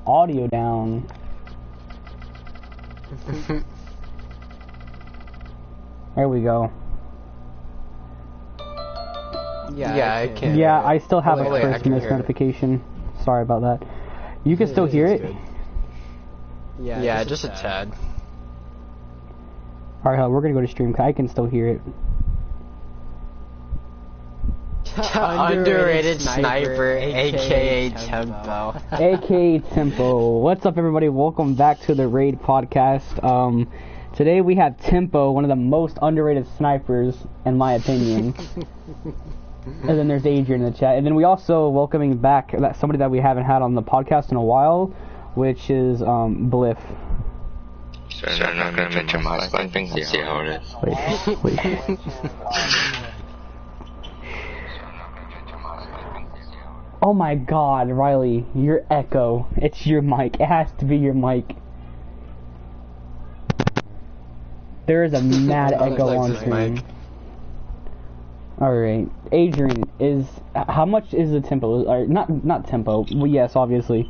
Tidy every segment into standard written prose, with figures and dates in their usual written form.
audio down. There we go. Yeah, I can. Yeah, I still have a wait, Christmas notification. Sorry about that. You can still hear it? Good. Yeah, just a tad. Alright, we're gonna go to stream, 'cause I can still hear it. Underrated sniper, aka Tempo. AKA Tempo. What's up, everybody? Welcome back to the RAID podcast. Today we have Tempo, one of the most underrated snipers, in my opinion. And then there's Adrian in the chat. And then we also welcoming back somebody that we haven't had on the podcast in a while, which is Bliff. So I'm not gonna mention my sniping, let's see how it is. Wait. Oh my god, Riley, your echo. It's your mic. It has to be your mic. There is a mad echo on screen. Alright, Adrian, how much is the tempo? Or not tempo. Well, yes, obviously.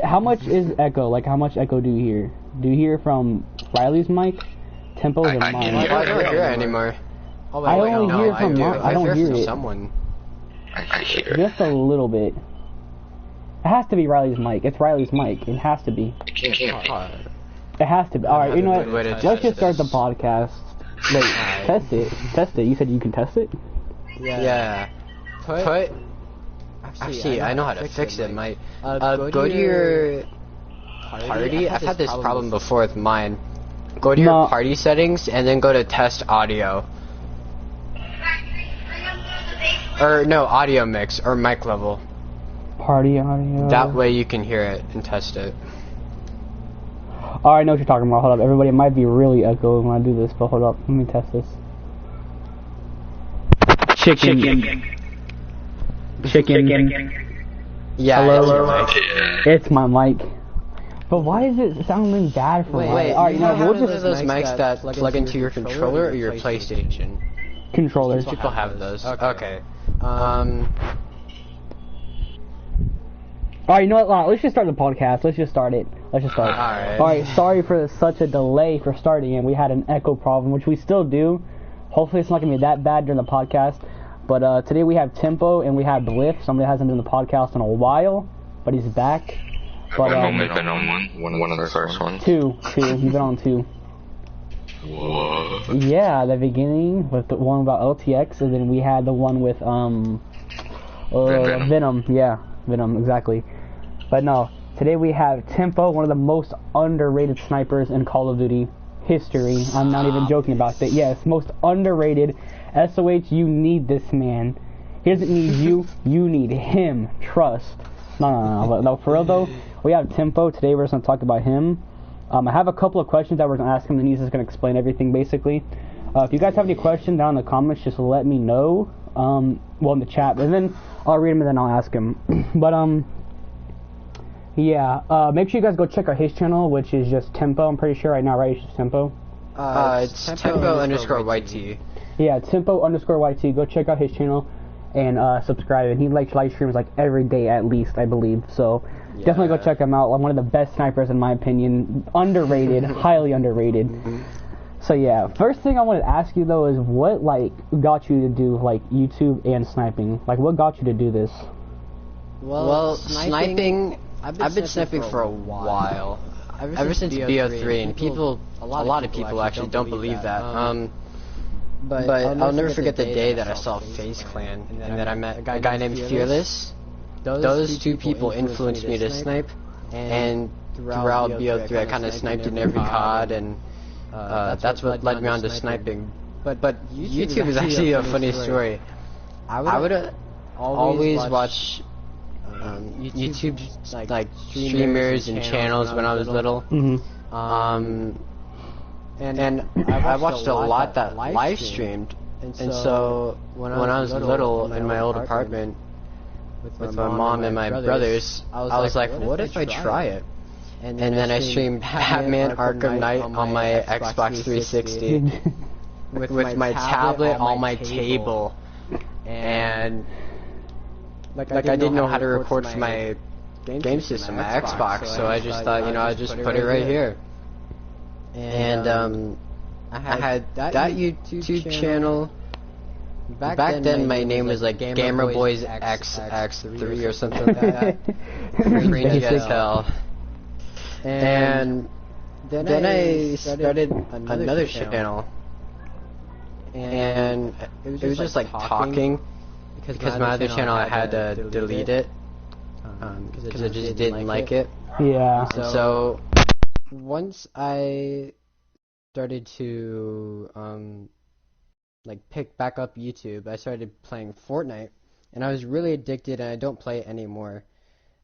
How much is echo? Like, how much echo do you hear? Do you hear from Riley's mic? Tempo's or mine? I don't hear it anymore. I only hear from mine. I don't hear it. Someone. I hear it. Just a little bit. It has to be Riley's mic. It's Riley's mic. It has to be. It can't be. It has to be. Alright, you know what? Let's just start the podcast. Wait, test it. Test it. You said you can test it? Yeah. Put. Actually, I know how to fix it. Go to your party. I've had this problem before with mine. Go to your party settings and then go to test audio. Or no, audio mix or mic level. Party audio. That way you can hear it and test it. Oh, I know what you're talking about. Hold up. Everybody, it might be really echoing when I do this, but hold up. Let me test this. Chicken. Yeah. Hello. It's my mic. But why is it sounding bad for me? Wait, alright, we'll just those mics that plug into your controller or your PlayStation? Controllers. People have those. Okay. Alright, you know what? Let's just start the podcast. Let's just start it. Alright, sorry for such a delay for starting it. We had an echo problem, which we still do. Hopefully it's not going to be that bad during the podcast. But today we have Tempo and we have Bliff. Somebody hasn't been on the podcast in a while, but he's back. But, I've only been on one of the first ones. Two. You've been on two. What? Yeah, the beginning with the one about LTX, and then we had the one with Venom. Yeah, Venom, exactly. But no, today we have Tempo, one of the most underrated snipers in Call of Duty history. I'm not even joking about that. Yes, most underrated. SOH, you need this man. He doesn't need you, you need him. Trust. No, for real though, we have Tempo. Today we're just going to talk about him. I have a couple of questions that we're going to ask him, and he's just going to explain everything basically. If you guys have any questions down in the comments, just let me know. Well, in the chat, and then I'll read them and then I'll ask him. But yeah, make sure you guys go check out his channel, which is just Tempo. I'm pretty sure right now, right? It's just Tempo. It's Tempo_YT. Yeah, Tempo_YT. Go check out his channel and subscribe. And he likes live streams like every day at least, I believe. So definitely go check him out. One of the best snipers in my opinion. Underrated, highly underrated. So yeah, first thing I wanted to ask you though is what like got you to do like YouTube and sniping? Like what got you to do this? Well, sniping. I've been sniping for a while. Ever since BO3, and a lot of people actually don't believe that. But I'll never forget the day that I saw FaZe Clan and that I met a guy named Fearless. Those two people influenced me to snipe, and throughout BO3 I kind of sniped in every COD, and that's what led me on to sniping. But YouTube is actually a funny story. I would always watch YouTube like streamers and channels when I was little. And I watched a lot that live streamed, and so when I was little in my old apartment with my mom and my brothers, I was like, what if I try it? And then I streamed Batman Arkham Knight on my Xbox 360 with my tablet on my table, and like I didn't know how to record for my game system, my Xbox, so I just thought, you know, I'd just put it right here. And I had that YouTube channel. Back then my name was like GamerBoys XX3 or something like that. Cringy as hell. And then I started another channel. And it was just like talking, because my other channel I had to delete it, because I just didn't like it. Yeah. So once I started to like pick back up YouTube, I started playing Fortnite, and I was really addicted, and I don't play it anymore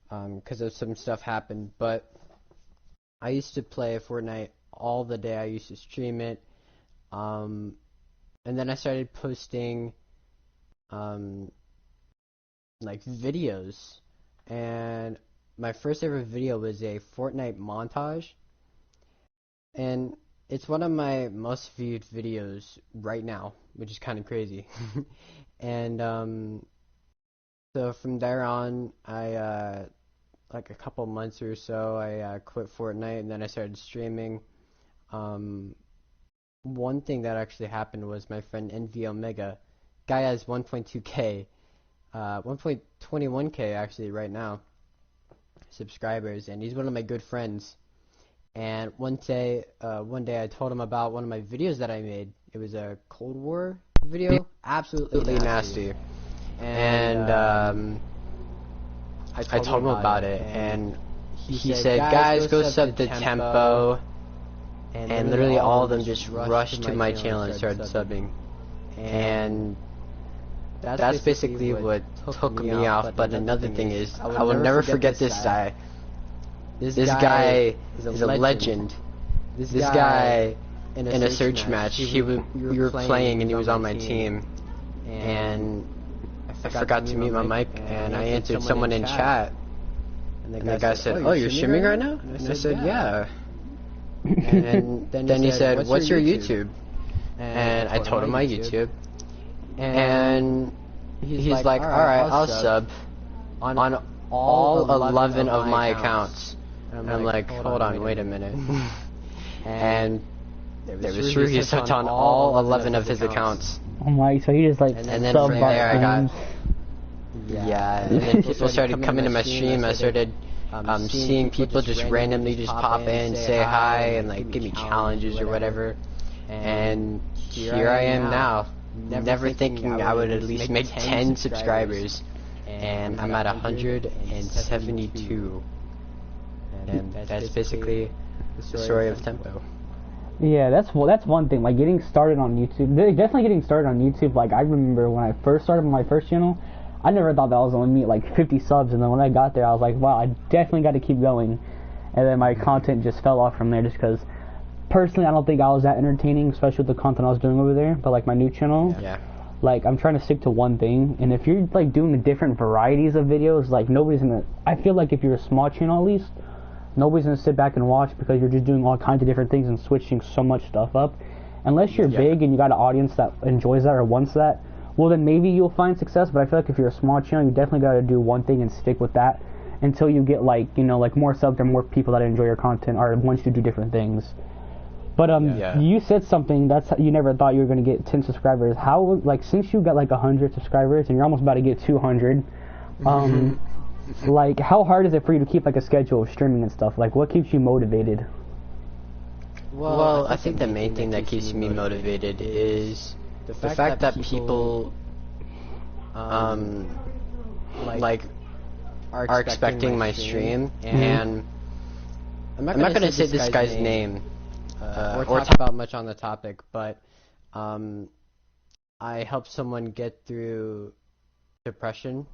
because of some stuff happened. But I used to play Fortnite all the day. I used to stream it, and then I started posting like videos, and my first ever video was a Fortnite montage, and it's one of my most viewed videos right now, which is kind of crazy. And so from there on, I like a couple months or so, I quit Fortnite, and then I started streaming. One thing that actually happened was my friend NV Omega, guy has 1.2k, 1.21k actually right now, subscribers, and he's one of my good friends. And one day I told him about one of my videos that I made. It was a Cold War video, absolutely nasty. And I told him about it, and he said, "Guys, go sub to Tempo." And literally all of them just rushed to my channel and started subbing. And that's basically what took me off. But another thing is, I will never forget this guy. This guy is a legend. This guy, in a search match, we were playing and he was on my team. And I forgot to mute my mic, and I answered someone in chat. And the guy said, "Oh, you're streaming right now?" And I said, "Yeah." And then he said, "What's your YouTube?" And I told him my YouTube. And he's like, "Alright, I'll sub on all 11 of my accounts." And I'm like, "Hold on, wait a minute." And there was true, he subbed on all 11 of his accounts. Oh my, so he just like and then from there I got, and then people started coming to my stream. I started seeing people just randomly just pop in, say hi, and like give me challenges or whatever. And here I am now, never thinking I would at least make 10 subscribers, and I'm at 172. And that's basically the story of Tempo. Yeah, that's one thing. Like getting started on YouTube, definitely getting started on YouTube. Like I remember when I first started my first channel, I never thought that I was only meet like 50 subs, and then when I got there, I was like, wow, I definitely got to keep going. And then my content just fell off from there, just because personally I don't think I was that entertaining, especially with the content I was doing over there. But like my new channel, like I'm trying to stick to one thing, and if you're like doing different varieties of videos, like nobody's gonna. I feel like if you're a small channel at least, nobody's gonna sit back and watch because you're just doing all kinds of different things and switching so much stuff up. Unless you're big and you got an audience that enjoys that or wants that, well then maybe you'll find success. But I feel like if you're a small channel, you definitely got to do one thing and stick with that until you get like, you know, like more subs or more people that enjoy your content or want you to do different things. But you said something that's you never thought you were gonna get 10 subscribers. How, like, since you got like 100 subscribers and you're almost about to get 200, like how hard is it for you to keep like a schedule of streaming and stuff? Like what keeps you motivated? Well, I think the main thing that keeps me motivated is the fact that people like are expecting my stream, and I'm not gonna say this guy's name or talk about much on the topic, but I helped someone get through depression,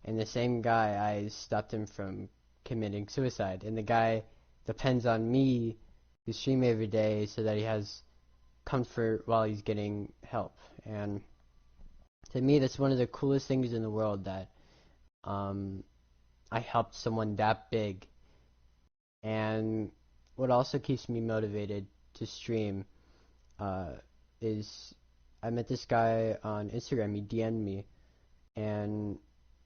and the same guy, I stopped him from committing suicide, and the guy depends on me to stream every day so that he has comfort while he's getting help. And to me, that's one of the coolest things in the world, that I helped someone that big. And what also keeps me motivated to stream is I met this guy on Instagram. He DM'd me, and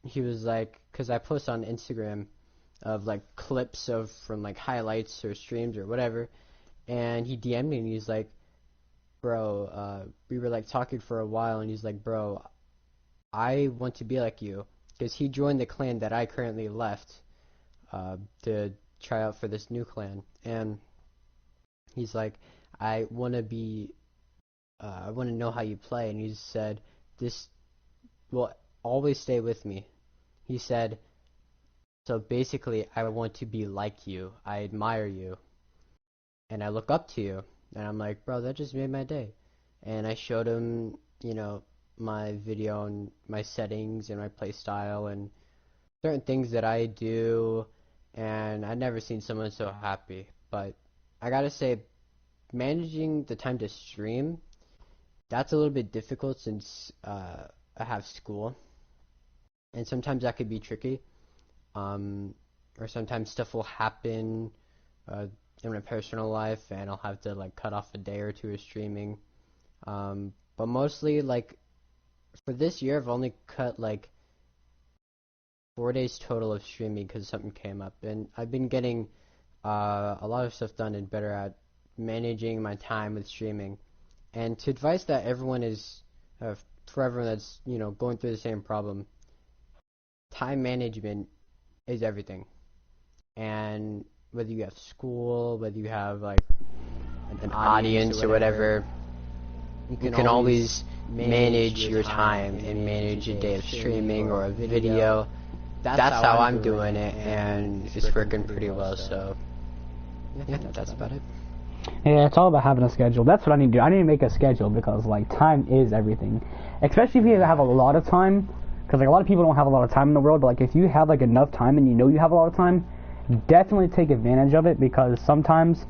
he was like, because I post on Instagram of like clips from like highlights or streams or whatever, and he DM'd me and he's like, bro, we were like talking for a while, and he's like, bro, I want to be like you, because he joined the clan that I currently left to try out for this new clan, and he's like, I want to know how you play, and he said, this will always stay with me. He said, so basically, I want to be like you. I admire you, and I look up to you. And I'm like, bro, that just made my day. And I showed him, you know, my video and my settings and my play style and certain things that I do, and I've never seen someone so happy. But I gotta say, managing the time to stream, that's a little bit difficult since I have school, and sometimes that could be tricky. Or sometimes stuff will happen in my personal life, and I'll have to like cut off a day or two of streaming. But mostly, like, for this year, I've only cut like 4 days total of streaming because something came up, and I've been getting a lot of stuff done and better at managing my time with streaming. And to advise that everyone is, for everyone that's, you know, going through the same problem, time management is everything. And whether you have school, whether you have like an audience or whatever, you can always manage your time and manage a day of streaming or a video. That's how I'm doing it, and it's working pretty well. So yeah, that's about it. Yeah, it's all about having a schedule. That's what I need to do. I need to make a schedule, because like time is everything, especially if you have a lot of time. Because like a lot of people don't have a lot of time in the world, but like if you have like enough time and you know you have a lot of time, definitely take advantage of it, because sometimes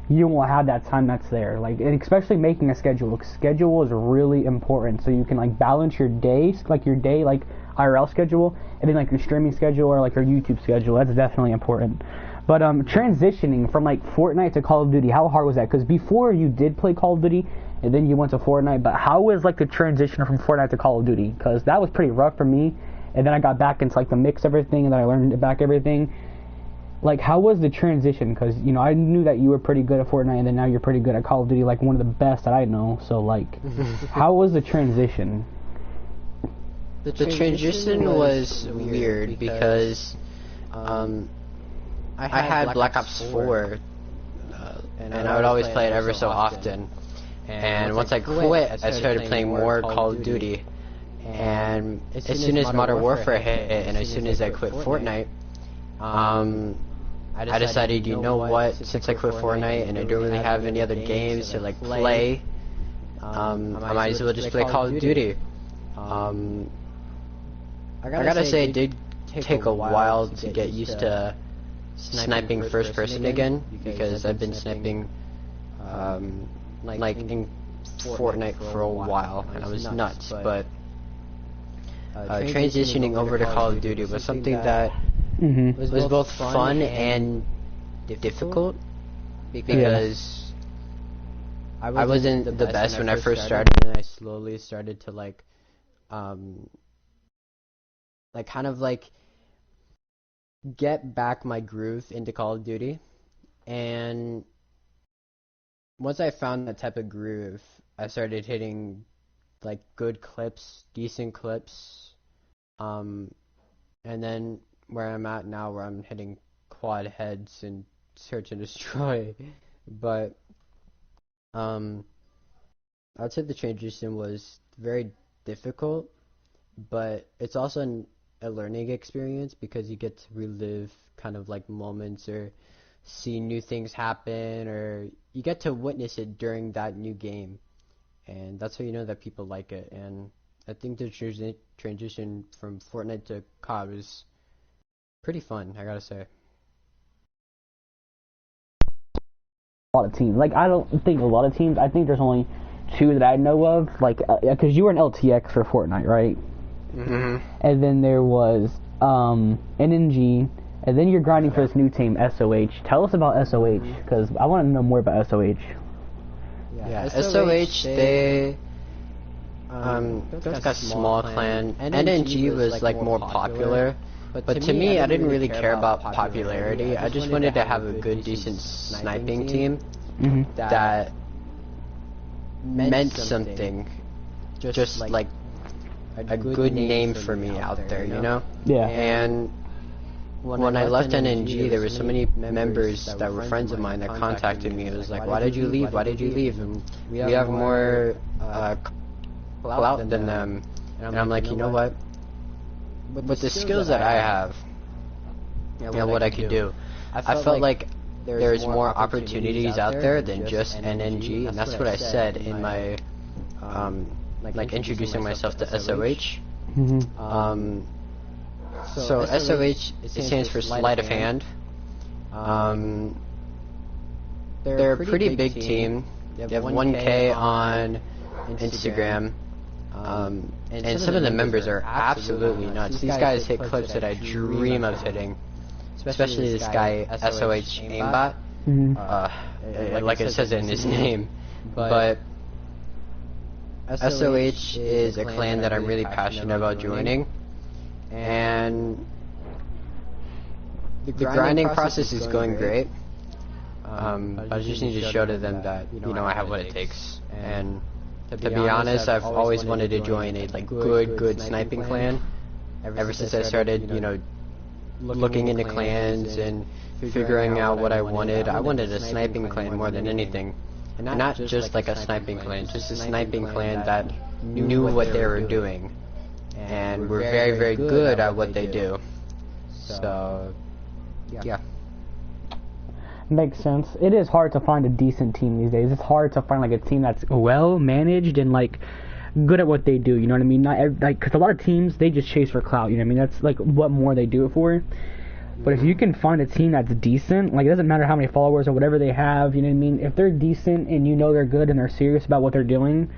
you won't have that time that's there. Like, and especially making a schedule. Schedule is really important, so you can like balance your days, like your day like IRL schedule, and then like your streaming schedule or like your YouTube schedule. That's definitely important. But transitioning from like Fortnite to Call of Duty, how hard was that? Because before you did play Call of Duty, and then you went to Fortnite, but how was like the transition from Fortnite to Call of Duty? Because that was pretty rough for me, and then I got back into like the mix of everything, and then I learned back everything. Like, how was the transition? Because, you know, I knew that you were pretty good at Fortnite, and then now you're pretty good at Call of Duty, like one of the best that I know. So like, how was the transition? The transition was weird because I had Black Ops 4, and I would always play it ever so often. And once I quit, I started playing more Call of Duty. And as soon as Modern Warfare hit, and as soon as I quit Fortnite, I decided, you know what, since I quit Fortnite and I don't really have any other games to like play, I might as well just play Call of Duty. I gotta say, it did take a while to get used to sniping first person again, because I've been sniping like in Fortnite for a while, and I was nuts. But transitioning over to Call of Duty was something that was both fun and difficult, because I wasn't the best when I first started, and I slowly started to like kind of like get back my groove into Call of Duty. And once I found that type of groove, I started hitting like good clips, decent clips, and then where I'm at now, where I'm hitting quad heads and search and destroy. But I'd say the transition was very difficult, but it's also a learning experience, because you get to relive kind of like moments or see new things happen, or you get to witness it during that new game, and that's how you know that people like it. And I think the transition from Fortnite to COD was pretty fun, I gotta say. A lot of teams. Like, I don't think a lot of teams. I think there's only two that I know of. Like, because you were an LTX for Fortnite, right? And then there was NNG, and then you're grinding for this new team, SOH. Tell us about SOH, because I want to know more about SOH. Yeah, SOH, they got a small clan. NNG was like more popular, But to me, I didn't really care about popularity. I just wanted to have a good, decent sniping team that meant something. Just like a good name for me out there, you know? Yeah. And when I left NNG, there were so many members that were friends of mine that contacted me. It was like, why did you leave? Why did you leave? And we have more clout than them. And I'm like, you know what? With the skills that I have, and what I could do, I felt like there's more opportunities out there than just NNG, and that's what I said in my, like introducing myself to SOH. So SOH, it stands for Sleight of Hand. They're a pretty big team. They have 1K on Instagram. And some of the members are absolutely nuts. These guys hit clips that I dream of hitting. Especially this guy, SOH Aimbot. Like it says in his name. But SOH is a clan that I'm really passionate about joining. And the grinding process is going great. I just need to show to them that, you know, I have what it takes. And to be honest, I've always wanted to join a good sniping clan. Ever since I started, you know, looking into clans and figuring out what I wanted a sniping clan more than anything. And not just like a sniping clan, just a sniping clan that knew what they were doing. And were very, very good at what they do. So, yeah. Makes sense. It is hard to find a decent team these days. It's hard to find like a team that's well managed and like good at what they do. You know what I mean? Not like, because a lot of teams, they just chase for clout. You know what I mean? That's like what more they do it for. But if you can find a team that's decent, like it doesn't matter how many followers or whatever they have. You know what I mean? If they're decent and you know they're good and they're serious about what they're doing,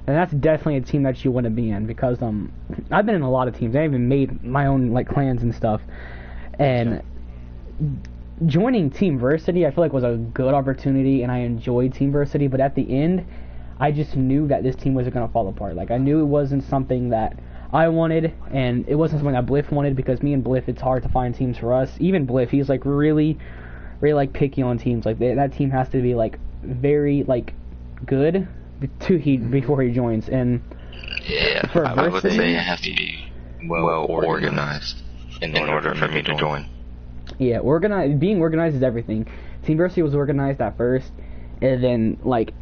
then that's definitely a team that you want to be in. Because I've been in a lot of teams. I even made my own like clans and stuff. And joining Team Versity, I feel like was a good opportunity, and I enjoyed Team Versity. But at the end, I just knew that this team wasn't gonna fall apart. Like I knew it wasn't something that I wanted, and it wasn't something that Bliff wanted, because me and Bliff, it's hard to find teams for us. Even Bliff, he's like really like picky on teams. Like that team has to be like very like good before he joins. And yeah, for I would say it has to be well organized in order for me to join. Yeah, being organized is everything. Team Versity was organized at first, and then like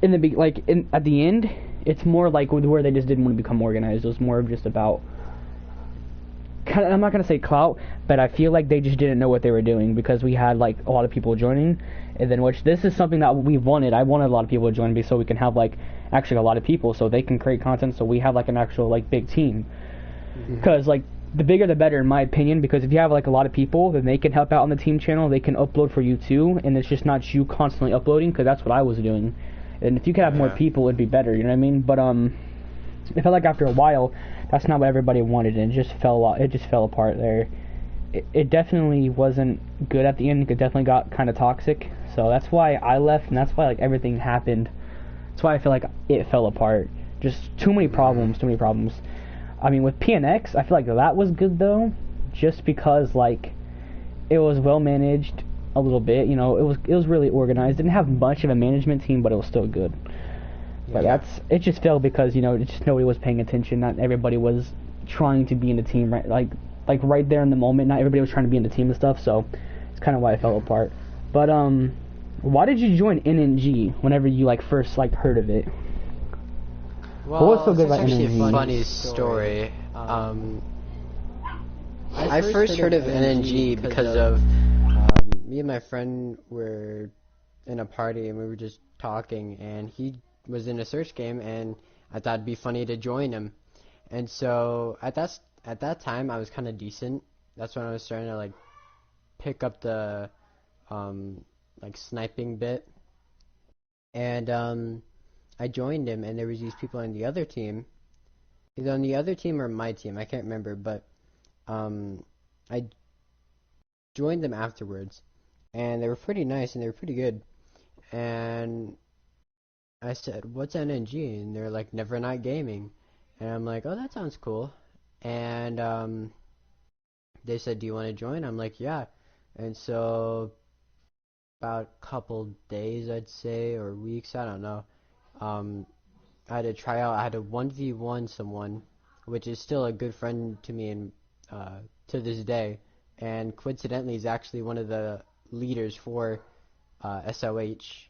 at the end, it's more like where they just didn't want to become organized. It was more of just about I'm not gonna say clout, but I feel like they just didn't know what they were doing, because we had like a lot of people joining, and then which this is something that we wanted. I wanted a lot of people to join me so we can have like actually a lot of people, so they can create content, so we have like an actual like big team. Because like the bigger the better, in my opinion, because if you have like a lot of people, then they can help out on the team channel, they can upload for you too, and it's just not you constantly uploading, because that's what I was doing. And if you could have more people, it'd be better, you know what I mean? But it felt like after a while, that's not what everybody wanted, and it just fell apart there. It definitely wasn't good at the end. It definitely got kind of toxic, so that's why I left, and that's why like everything happened. That's why I feel like it fell apart. Just too many problems. I mean, with PNX, I feel like that was good though, just because like it was well managed a little bit. You know, it was really organized. Didn't have much of a management team, but it was still good. Yeah. But it just fell because, you know, just nobody was paying attention. Not everybody was trying to be in the team, right? Like right there in the moment. Not everybody was trying to be in the team and stuff. So it's kind of why it fell apart. But why did you join NNG whenever you like first like heard of it? Well, what was so good about actually NNG? A funny story. I first heard of NNG because of me and my friend were in a party, and we were just talking, and he was in a search game, and I thought it'd be funny to join him. And so at that time, I was kind of decent. That's when I was starting to like pick up the like sniping bit. And I joined him, and there was these people on the other team. Either on the other team or my team, I can't remember, but I joined them afterwards, and they were pretty nice, and they were pretty good. And I said, "What's NNG?" And they're like, "Never Not Gaming." And I'm like, "Oh, that sounds cool." And they said, "Do you want to join?" I'm like, "Yeah." And so about a couple days, I'd say, or weeks, I don't know. I had to try out. I had to 1v1 someone, which is still a good friend to me and to this day. And coincidentally, he's actually one of the leaders for SOH.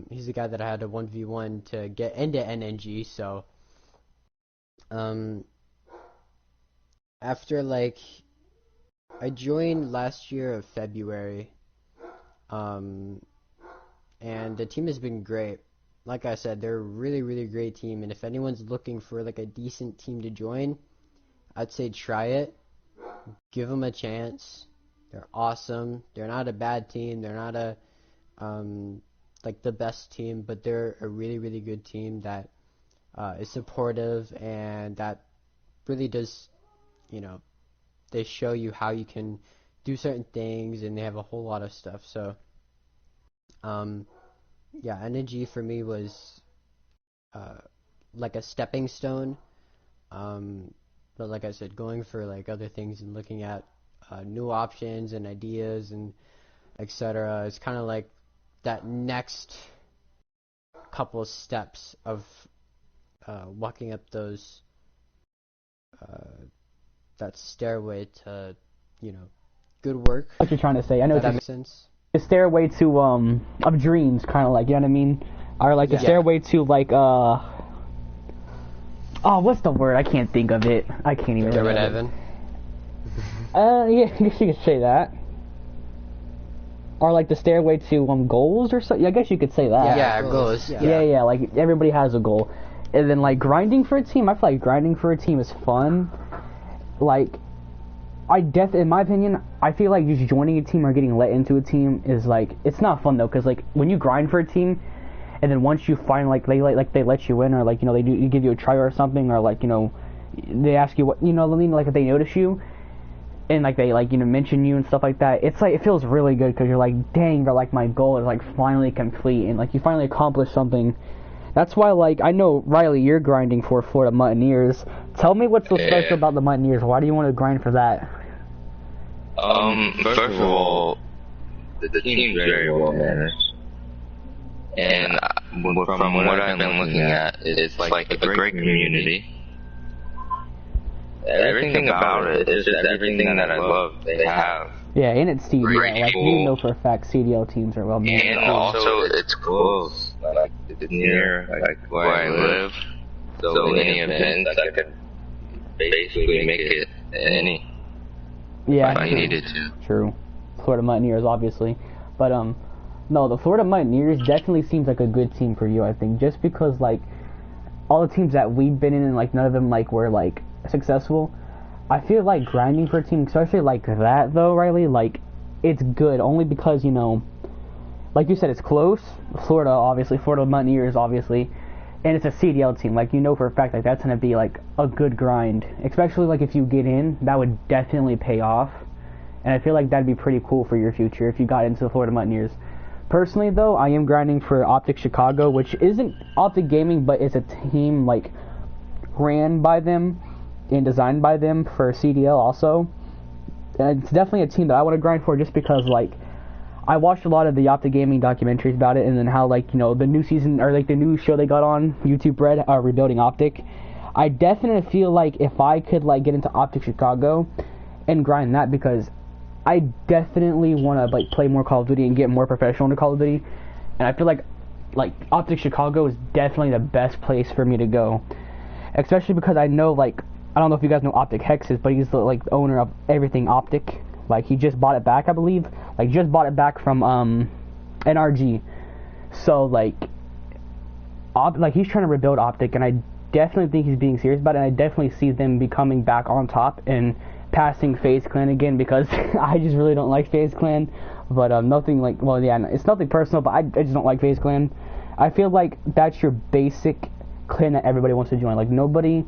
He's the guy that I had to 1v1 to get into NNG. So after like I joined last year of February, and the team has been great. Like I said, they're a really, really great team, and if anyone's looking for like a decent team to join, I'd say try it. Give them a chance. They're awesome. They're not a bad team. They're not a like the best team, but they're a really, really good team that is supportive and that really does, they show you how you can do certain things, and they have a whole lot of stuff. So yeah, energy for me was like a stepping stone, but like I said, going for like other things and looking at new options and ideas and etc. It's kind of like that next couple of steps of walking up those that stairway to good work. What you're trying to say? I know Does that make sense? The stairway to of dreams, kind of like, you know what I mean, or like the stairway to like what's the word? I can't think of it. I can't even remember. Heaven. Yeah, I guess you could say that. Or like the stairway to goals or something. I guess you could say that. Yeah, goals. Yeah. Like everybody has a goal, and then like grinding for a team. I feel like grinding for a team is fun. Like, in my opinion, I feel like just joining a team or getting let into a team is like, it's not fun though, because like when you grind for a team, and then once you find like they let you in, or like they give you a try or something, or like they ask you what like if they notice you, and like they mention you and stuff like that, it's like it feels really good because you're like, dang, but like my goal is like finally complete, and like you finally accomplished something. That's why, like, I know, Riley, you're grinding for Florida Muttoneers. Tell me what's so special about the Muttoneers. Why do you want to grind for that? First of all, the team's very well managed. And from what I've been looking at, it's like a great community. Everything about it, it's just everything that I love they have. Yeah, and it's CDL. Like, you know for a fact CDL teams are well managed. And also, it's close. Like, it's near where I live. So any events, I could basically make it any. Yeah, if I needed to. True. Florida Muttoneers, obviously. But, no, the Florida Muttoneers definitely seems like a good team for you, I think. Just because, like, all the teams that we've been in, and, like, none of them, like, were, like, successful. I feel like grinding for a team, especially like that, though, Riley, like, it's good. Only because, like you said, it's close. Florida Muttoneers, obviously. And it's a CDL team. Like, for a fact, like, that's going to be, like, a good grind. Especially, like, if you get in, that would definitely pay off. And I feel like that'd be pretty cool for your future if you got into the Florida Muttoneers. Personally, though, I am grinding for Optic Chicago, which isn't Optic Gaming, but it's a team, like, ran by them and designed by them for CDL also. And it's definitely a team that I want to grind for just because, like, I watched a lot of the Optic Gaming documentaries about it, and then how, like, the new season, or, like, the new show they got on YouTube Red, Rebuilding Optic. I definitely feel like if I could, like, get into Optic Chicago and grind that, because I definitely want to, like, play more Call of Duty and get more professional into Call of Duty. And I feel like Optic Chicago is definitely the best place for me to go. Especially because I know, like, I don't know if you guys know Optic Hexes, but he's the, like, owner of everything Optic. Like, he just bought it back, I believe. Like, just bought it back from NRG. So, like, he's trying to rebuild Optic, and I definitely think he's being serious about it, and I definitely see them becoming back on top and passing FaZe Clan again, because I just really don't like FaZe Clan. But nothing like, well, yeah, it's nothing personal, but I just don't like FaZe Clan. I feel like that's your basic clan that everybody wants to join. Like, nobody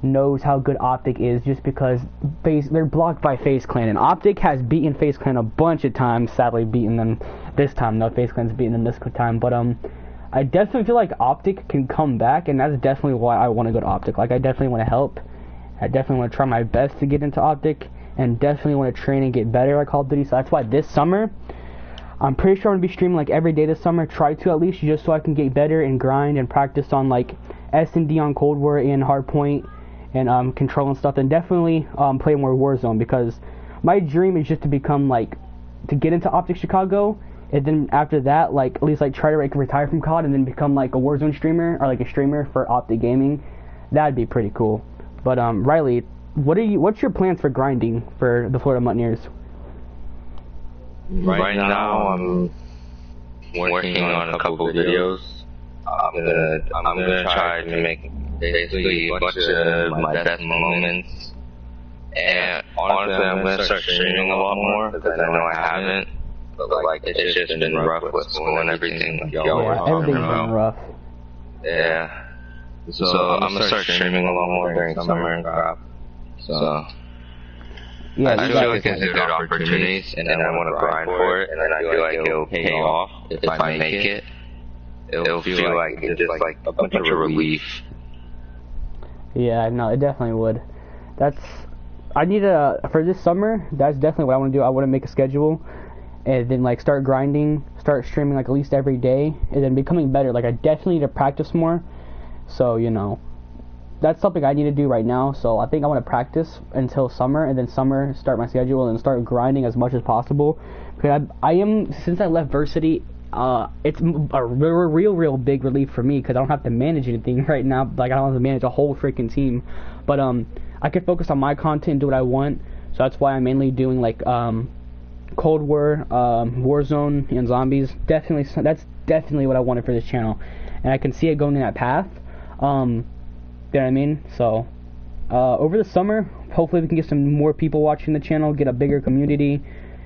knows how good Optic is just because they're blocked by FaZe Clan, and Optic has beaten FaZe Clan a bunch of times, sadly beaten them this time. No, FaZe Clan's beaten them this time, but I definitely feel like Optic can come back, and that's definitely why I want to go to Optic. Like, I definitely want to help. I definitely want to try my best to get into Optic and definitely want to train and get better at Call of Duty. So that's why this summer, I'm pretty sure I'm going to be streaming like every day this summer. Try to at least, just so I can get better and grind and practice on like S&D on Cold War and Hardpoint and Control and stuff. And definitely play more Warzone, because my dream is just to become like, to get into Optic Chicago, and then after that, like at least like try to like retire from COD and then become like a Warzone streamer or like a streamer for Optic Gaming. That'd be pretty cool. But Riley, what's your plans for grinding for the Florida Mountaineers? Right now, I'm working on a couple videos. I'm gonna try to make basically a bunch of my best moments. And honestly, I'm gonna start streaming a lot more, because I know I haven't. But like, it's just been rough with school and everything. Like, Everything's been rough. Yeah. So I'm gonna start streaming a lot more during summer and crap. So. Yeah, I feel like it's a good opportunity, and I want to grind for it, and then I feel like it'll pay off if I make it. It'll feel like it's just like a bunch of relief. Yeah, no, it definitely would. I need for this summer, that's definitely what I want to do. I want to make a schedule, and then like start grinding, start streaming like at least every day, and then becoming better. Like I definitely need to practice more. So, you know, that's something I need to do right now. So I think I want to practice until summer, and then summer start my schedule and start grinding as much as possible. Because I am, since I left Varsity, it's a real big relief for me, because I don't have to manage anything right now. Like I don't have to manage a whole freaking team, but I can focus on my content and do what I want. So that's why I'm mainly doing like Cold War, Warzone, and Zombies. That's definitely what I wanted for this channel, and I can see it going in that path. You know what I mean? So, over the summer, hopefully we can get some more people watching the channel, get a bigger community,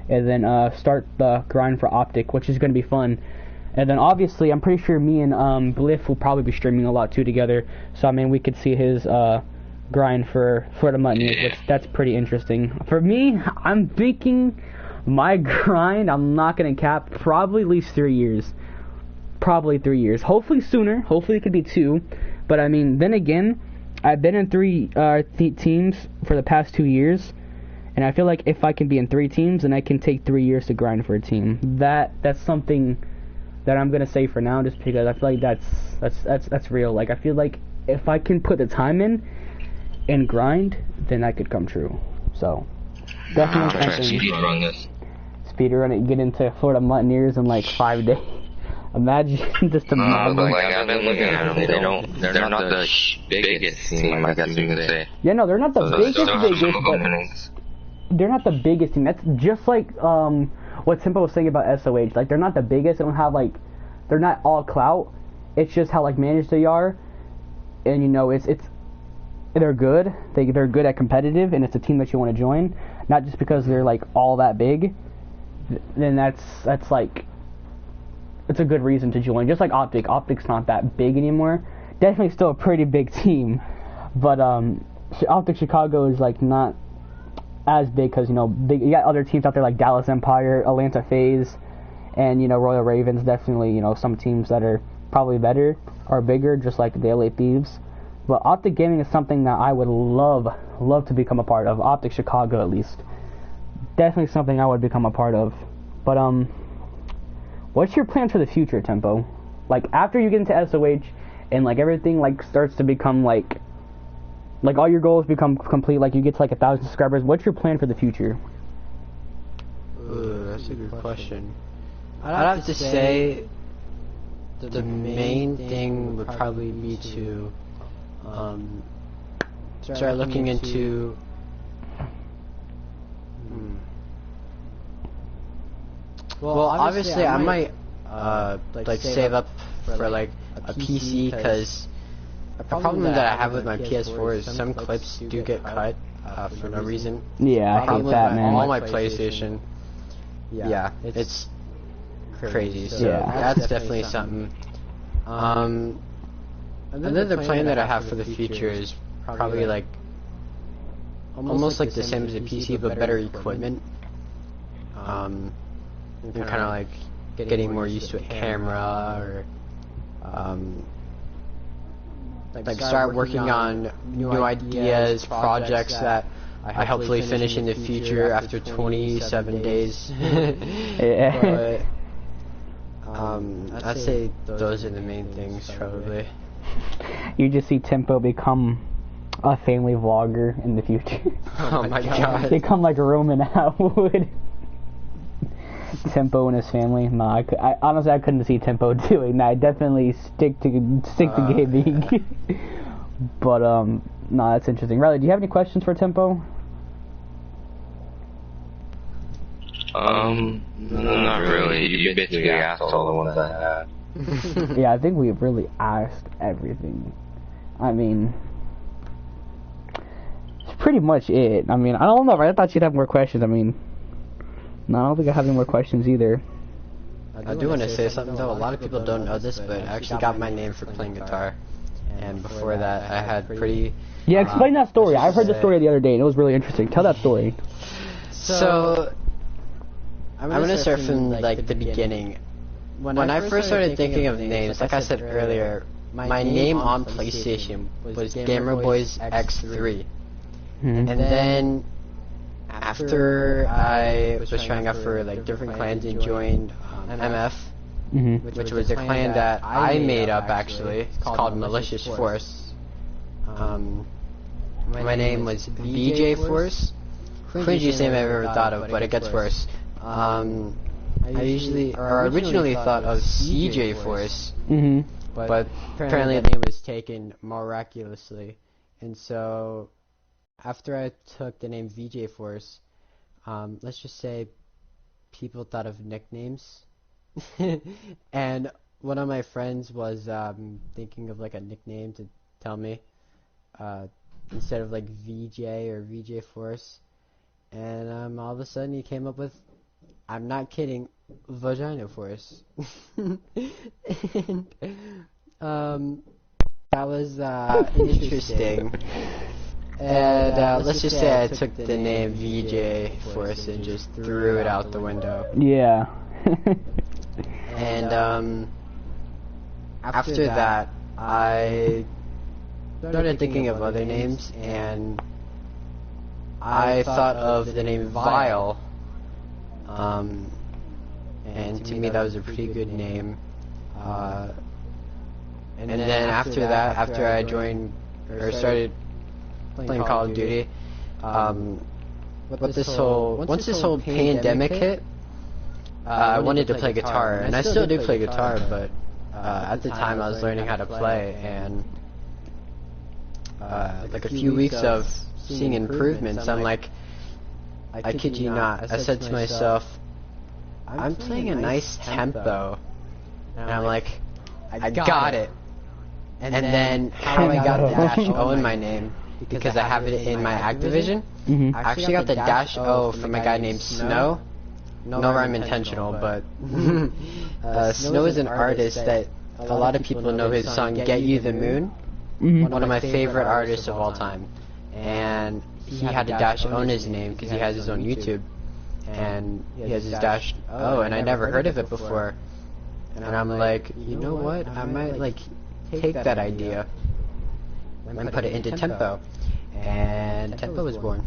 and then start the grind for Optic, which is going to be fun. And then obviously, I'm pretty sure me and Bliff will probably be streaming a lot too together. So I mean, we could see his grind for Florida Mountaineers, which that's pretty interesting. For me, I'm thinking my grind, I'm not going to cap, probably at least 3 years. Probably 3 years. Hopefully sooner. Hopefully it could be 2. But I mean, then again, I've been in 3 teams for the past 2 years, and I feel like if I can be in 3 teams, then I can take 3 years to grind for a team. That's something that I'm gonna say for now, just because I feel like that's real. Like I feel like if I can put the time in and grind, then that could come true. So definitely something. Speedrun it, get into Florida Mountaineers in like 5 days. Imagine, just imagine. Like, I've been looking at them, they're not the biggest team, I guess you can say. Yeah, no, they're not the biggest, but they're not the biggest team. That's just like, what Tempo was saying about SOH. Like, they're not the biggest, they don't have, like, they're not all clout. It's just how, like, managed they are. And, you know, they're good. They're good at competitive, and it's a team that you want to join. Not just because they're, like, all that big. Then that's like, it's a good reason to join. Just like Optic. Optic's not that big anymore. Definitely still a pretty big team. But Optic Chicago is like not as big, because, you know, you got other teams out there like Dallas Empire, Atlanta FaZe, and, you know, Royal Ravens. Definitely, you know, some teams that are probably better or bigger, just like the LA Thieves. But Optic Gaming is something that I would love to become a part of. Optic Chicago, at least. Definitely something I would become a part of. But what's your plans for the future, Tempo? Like, after you get into SOH and, like, everything, like, starts to become, like all your goals become complete, like, you get to, like, 1,000 subscribers, what's your plan for the future? Ooh, that's a good question. I'd have to say the main thing would probably be to start looking into Well, obviously I might like save up for like a PC, because a problem that I have with my PS4 is some clips do get cut for no reason. Yeah, I hate that, man. On my PlayStation, yeah, it's crazy. So that's definitely something. Another plan that I have for the future is probably like almost like the same as a PC, but better equipment. And kind of like getting more used to a camera, or like start working on new ideas, projects that I hopefully finish in the future after 27 days. Yeah. But, I'd say those are the main things, probably. You just see Tempo become a family vlogger in the future. Oh my god. Become like Roman Atwood. Tempo and his family. Nah, I honestly I couldn't see Tempo doing that. I'd definitely stick to gaming. But nah, that's interesting. Riley, do you have any questions for Tempo? Not really. You basically asked all the ones I had. Yeah, I think we've really asked everything. I mean, it's pretty much it. I mean, I don't know, right? I thought you'd have more questions. I mean, no, I don't think I have any more questions either. I do want to say something though. A lot of people don't know this, but I actually got my name for playing guitar. And before that, I had pretty... Yeah, explain that story. I've heard the story the other day, and it was really interesting. Tell that story. So, I'm gonna start from like the beginning. When I first started thinking of names, like I said earlier, my name on PlayStation was Gamerboys X3. And then after I was trying out for like different clans and joined MF, which was a clan that I made up actually. It's called Malicious Force. My name was VJ Force. Cringiest name I've ever thought of, but it gets worse. I originally thought of CJ Force, but apparently the name was taken miraculously. And so, after I took the name VJ Force, let's just say people thought of nicknames. And one of my friends was thinking of like a nickname to tell me instead of like VJ or VJ Force. And all of a sudden he came up with, I'm not kidding, Vagina Force. And that was interesting. And let's just say I took the name VJ Force and just threw it out the window. Yeah. And after that, I started thinking of other names, and I thought of the name Vile. And to me that was a pretty good name. And then after that, after I joined or started playing Call of Duty, once this whole pandemic hit, I wanted to play guitar, and I still do play guitar, but at the time I was learning how to play, and like a few weeks of seeing improvements, I'm like, I kid you not, I said to myself, I'm playing a nice tempo, and I'm like, I got it. And then how I got the -O in my name, because I have it in my Activision, I actually got the -O from a guy named Snow. No rhyme intentional, but Snow is an artist that a lot of people know his song Get You the Moon, one of my favorite artists of all time. And he had a -O in his name because he has his own YouTube, and he has his -O, and I never heard of it before. And I'm like, you know what, I might like take that idea and put it into Tempo, and Tempo was born.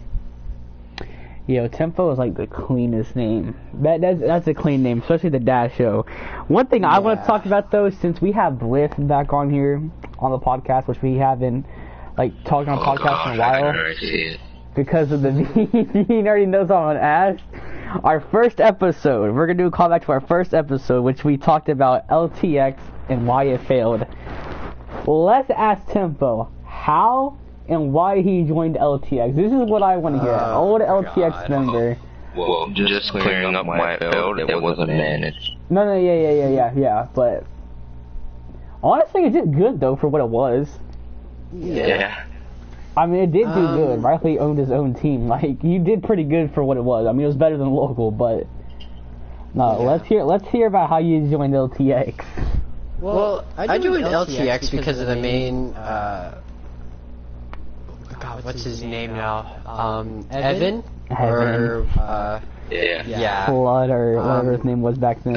Yo, Tempo is like the cleanest name. That's a clean name, especially the -O. One thing I want to talk about though, since we have Bliss back on here on the podcast, which we haven't like talked on podcast in a while, because of the he already knows what I'm gonna ask. Our first episode, we're gonna do a callback to our first episode, which we talked about LTX and why it failed. Let's ask Tempo how and why he joined LTX. This is what I want to hear. Old LTX member. Well, just clearing up why it failed, it wasn't managed. No, yeah. But honestly, it did good though for what it was. Yeah. I mean, it did do good. Riley owned his own team. Like, you did pretty good for what it was. I mean, it was better than local, but no. Yeah. Let's hear about how you joined LTX. Well, I joined LTX because of the main. God, what's his name now? Evan? Or, yeah. Flood, or whatever his name was back then.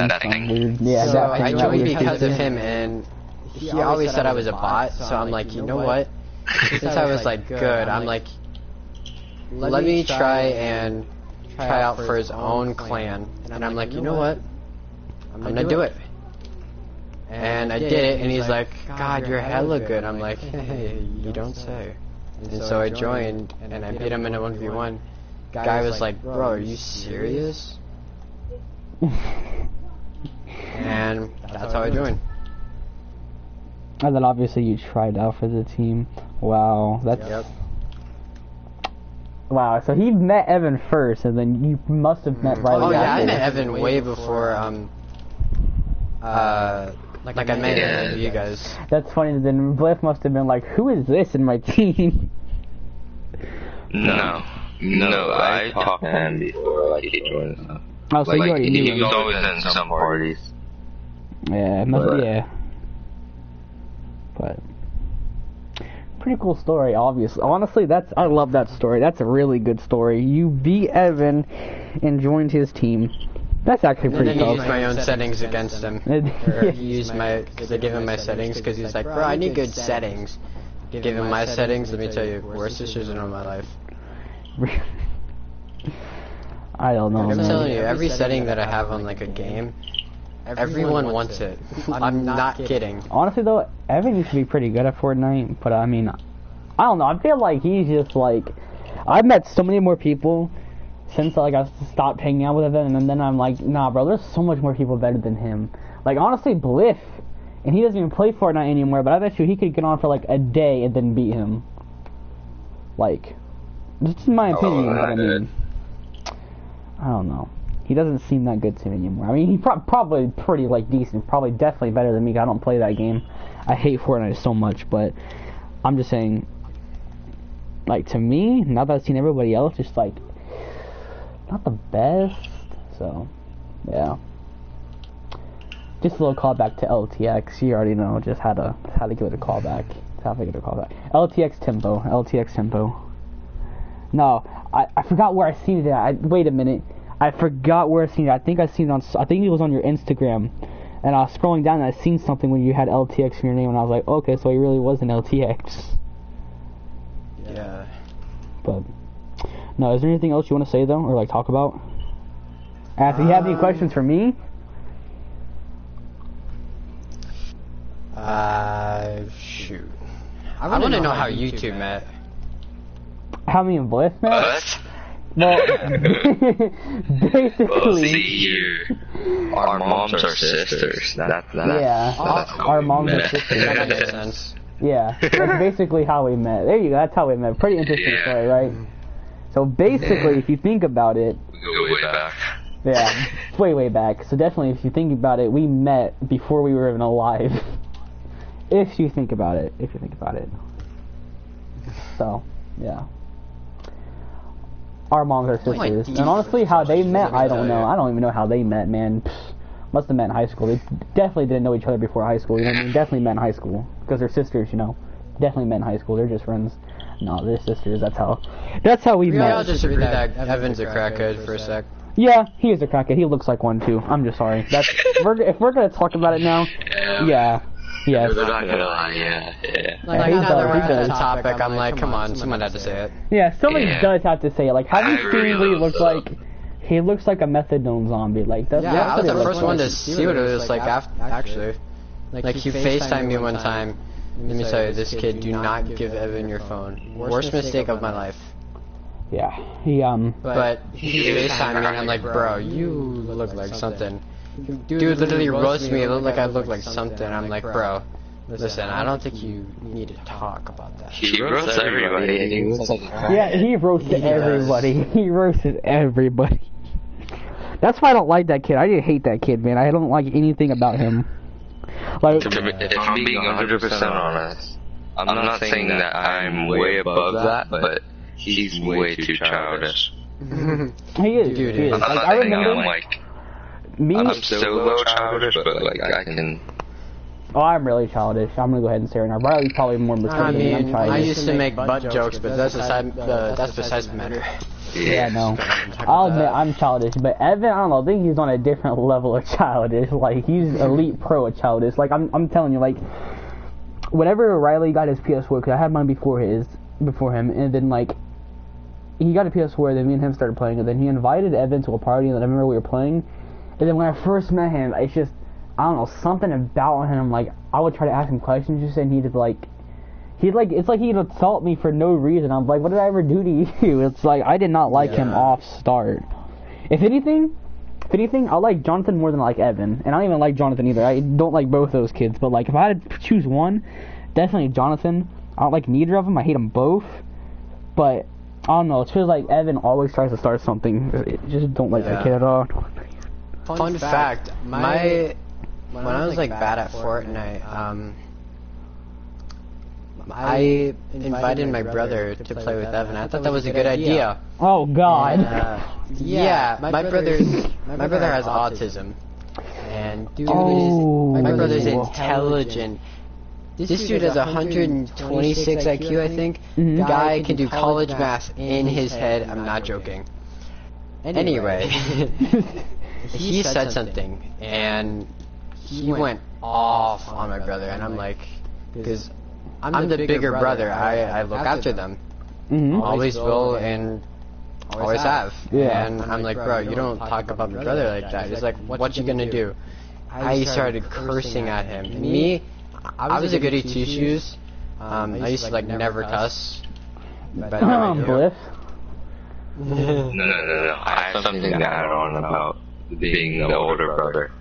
Yeah, so I joined because of him, and he always said I was a bot, so I'm like, you know what? Since I was like good, I'm like, let me try out for his own clan. And I'm like, you know what? I'm gonna do it. And I did it, and he's like, God, you're hella good. I'm like, hey, you don't say. And so I joined, and I beat him in a 1v1. Guy was like, bro, are you serious? And that's how I joined. And then obviously you tried out for the team. Wow, that's... Yep. Wow, so he met Evan first, and then you must have met Riley. Oh yeah, after. I met Evan way before, like I met you guys. That's funny, then Bliff must have been like, who is this in my team? No, I talked to him before, like, he joined and stuff. Oh, so Like, you already knew he him. was always in some parties. Yeah, yeah. But pretty cool story, obviously. Honestly, I love that story. That's a really good story. You beat Evan and joined his team. That's actually pretty cool. I tough. used my own settings against him. Or he used because I gave him my settings because he's like, bro, I need good settings. Give him my settings. Let me tell you, worst decision of my life. I don't know. I'm man. telling you, every setting that I have on like a game, everyone wants it. I'm not kidding. Honestly though, Evan used to be pretty good at Fortnite, but I mean, I don't know, I feel like he's just like, I've met so many more people since like I stopped hanging out with Evan, and then I'm like, nah bro, there's so much more people better than him. Like honestly, Bliff, and he doesn't even play Fortnite anymore, but I bet you he could get on for like a day and then beat him. Like, just in my opinion, but I mean, I don't know. He doesn't seem that good to me anymore. I mean, he's probably pretty, like, decent. Probably definitely better than me. I don't play that game. I hate Fortnite so much, but I'm just saying, like, to me, now that I've seen everybody else, just, like, not the best. So, yeah. Just a little callback to LTX. You already know just how to give it a callback. LTX tempo. No, I forgot where I seen it at. Wait a minute. I forgot where I seen it. I think it was on your Instagram. And I was scrolling down and I seen something when you had LTX in your name, and I was like, okay, so he really was an LTX. Yeah. But, no, is there anything else you want to say, though? Or, like, talk about? If you have any questions for me? Shoot. I want to know how you two met. How me and Bliss met? Well, basically... Well, see here, our moms are sisters. Our moms are sisters. That makes sense. Yeah, that's basically how we met. There you go, that's how we met. Pretty interesting story, right? So basically, if you think about it... We go way back. Yeah, way back. So definitely, if you think about it, we met before we were even alive. If you think about it. So, yeah. Our moms are sisters. And honestly, how they met, I don't know. I don't even know how they met, man. Must have met in high school. They definitely didn't know each other before high school. You know what I mean? Definitely met in high school. Because they're sisters, you know. Definitely met in high school. They're just friends. No, they're sisters. That's how we met. I'll just agree that Evan's a crackhead for a sec. Yeah, he is a crackhead. He looks like one, too. I'm just sorry. If we're going to talk about it now, yeah. Yes. We're not gonna lie, yeah. Like now that we're at the topic, I'm like, come on, someone had to say it. Yeah, somebody does have to say it. Like, have you seen what he looks like? He looks like a methadone zombie. Like, that's I was the first one to see what it was like, actually. Like, he FaceTimed me one time. Let me tell you, this kid, do not give Evan your phone. Worst mistake of my life. Yeah, he, But he FaceTimed me, and I'm like, bro, you look like something. Dude literally roasted me. It looked like I looked like something. I'm like, bro, listen, I don't think you need to talk about that. He roasts everybody. Yeah, he roasted everybody. He roasted everybody. That's why I don't like that kid. I just hate that kid, man. I don't like anything about him. Like, if I'm being 100% honest, I'm not saying that I'm way above that, but he's way too childish. He is. Dude, he is. I'm not I saying remember I'm like... me. I'm so low childish, but like I can... Oh, I'm really childish. I'm gonna go ahead and say right now. Riley's probably more mature I than me. I'm mean, childish. I used to make butt jokes, but that's besides the matter. Yeah, no. I'll admit I'm childish, but Evan, I don't know. I think he's on a different level of childish. Like, he's elite pro of childish. Like, I'm telling you, like, whenever Riley got his PS4, because I had mine before him, and then like he got a PS4, then me and him started playing it. Then he invited Evan to a party, and then I remember we were playing. And then when I first met him, it's just, I don't know, something about him, like, I would try to ask him questions just and it's like, he'd assault me for no reason. I'm like, what did I ever do to you? It's like, I did not like him off start. If anything, I like Jonathan more than I like Evan. And I don't even like Jonathan either. I don't like both those kids. But, like, if I had to choose one, definitely Jonathan. I don't like neither of them. I hate them both. But, I don't know. It feels like Evan always tries to start something. I just don't like that kid at all. Fun fact, when I was like bad at Fortnite, I invited my brother to play with Evan. I thought that was a good idea. Oh God. And, yeah, my brother has autism, and my brother's intelligent. This dude has 126 IQ, I think. Guy can do college math in his head. I'm not joking. Anyway, he said something, and he went off on my brother, and I'm like, because I'm the bigger brother, I look after them. Always will and always have. Yeah. And I'm like, bro, you don't talk about my brother like that. He's like, what you gonna do? I started cursing at him. And me, I was a goody two-shoes. I used to like never cuss. But Bliff. No. I have something to add on about being the older brother.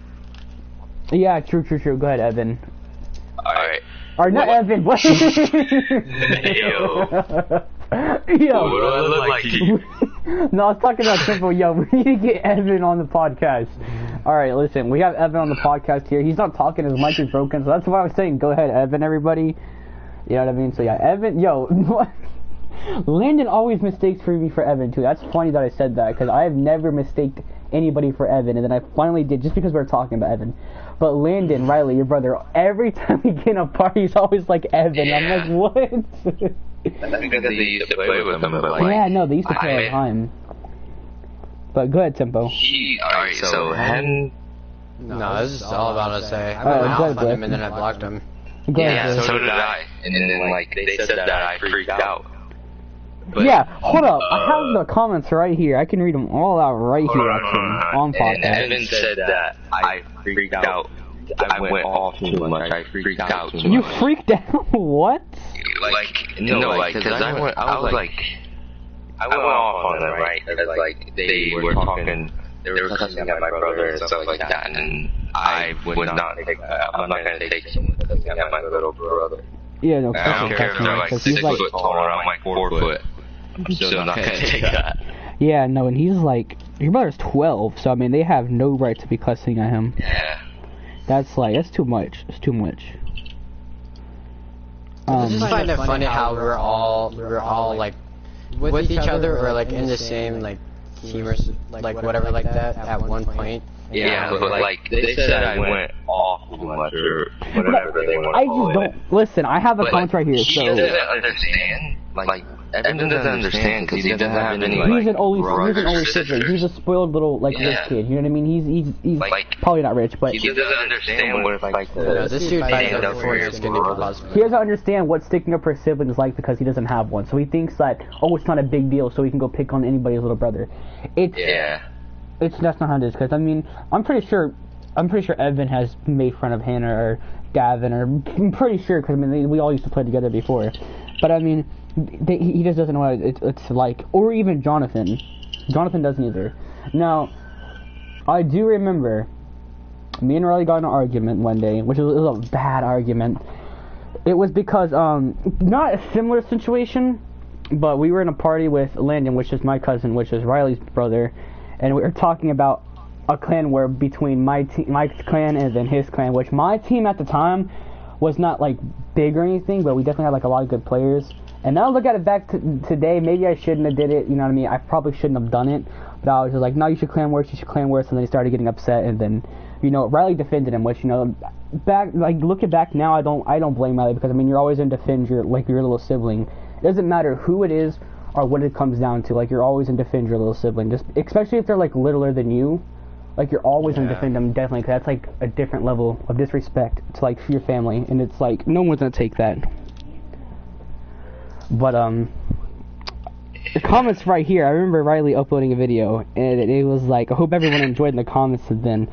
Yeah, true. Go ahead, Evan. Alright. Or not Evan, what? Yo. Yo. What do I look like to you? No, I was talking about simple. Yo, we need to get Evan on the podcast. Alright, listen, we have Evan on the podcast here. He's not talking, his mic is broken, so that's what I was saying. Go ahead, Evan, everybody. You know what I mean? So yeah, Evan, yo, Landon always mistakes for me for Evan too. That's funny that I said that, because I have never mistaked anybody for Evan, and then I finally did, just because we were talking about Evan. But Landon, Riley, your brother, every time we get in a party, he's always like Evan. Yeah. I'm like, what? That's because they used to play with him, but like... Yeah, no, they used to play all the time. But go ahead, Tempo. Alright, so him... No, this is all about to say. I Oh, went good, off on him and then I blocked him. Go ahead, Yeah, Bliff. so did I. And then, like, they said that I freaked out. But Yeah, hold up. I have the comments right here. I can read them all out right here, actually, on And podcast. Evan said that I freaked out. I went off too much. I freaked out too much. You freaked out? What? Because I went off on them, right? Because, like, they were talking, they were cussing at my brother and stuff like that, and I would not take that. I'm not gonna take someone cussing at my little brother. Yeah, no, I don't care if they're like 6 foot tall or I'm like 4 foot. I'm still not gonna take that. Yeah, no, and he's like, your brother's 12, so I mean, they have no right to be cussing at him. Yeah. That's too much. It's too much. I just find it funny how we're all like with each other or like in the same like team or like whatever like that at one point. Yeah, but like they said I went off too much or whatever they want I to call just it. don't listen. I have a comment right here. He So doesn't understand. Like Evan doesn't understand because he doesn't have any. he's an only brothers or sibling. sisters. He's a spoiled little like rich kid. You know what I mean? He's Like, probably not rich, but he doesn't understand what it's like No, to this dude stand up for for your his gonna brother. he doesn't understand what sticking up for his sibling is like because he doesn't have one. So he thinks that it's not a big deal, so he can go pick on anybody's little brother. That's not how it is. Because I mean, I'm pretty sure Evan has made fun of Hannah or Gavin, or I'm pretty sure because I mean we all used to play together before. But I mean, he just doesn't know what it's like, or even Jonathan. Jonathan doesn't either. Now, I do remember me and Riley got in an argument one day, which was a bad argument. It was because not a similar situation, but we were in a party with Landon, which is my cousin, which is Riley's brother, and we were talking about a clan war between my clan and then his clan, which my team at the time was not like big or anything, but we definitely had like a lot of good players. And now look at it back today, maybe I shouldn't have did it, you know what I mean? I probably shouldn't have done it, but I was just like, no, you should clan wars, and then he started getting upset, and then, you know, Riley defended him, which, you know, looking back now, I don't blame Riley, because I mean, you're always going to defend your little sibling. It doesn't matter who it is or what it comes down to, like, you're always going to defend your little sibling, just especially if they're like littler than you. Like, you're always going to defend them, definitely, because that's like a different level of disrespect to like your family, and it's like no one's going to take that. But The comments right here. I remember Riley uploading a video, and it was like, I hope everyone enjoyed in the comments, and then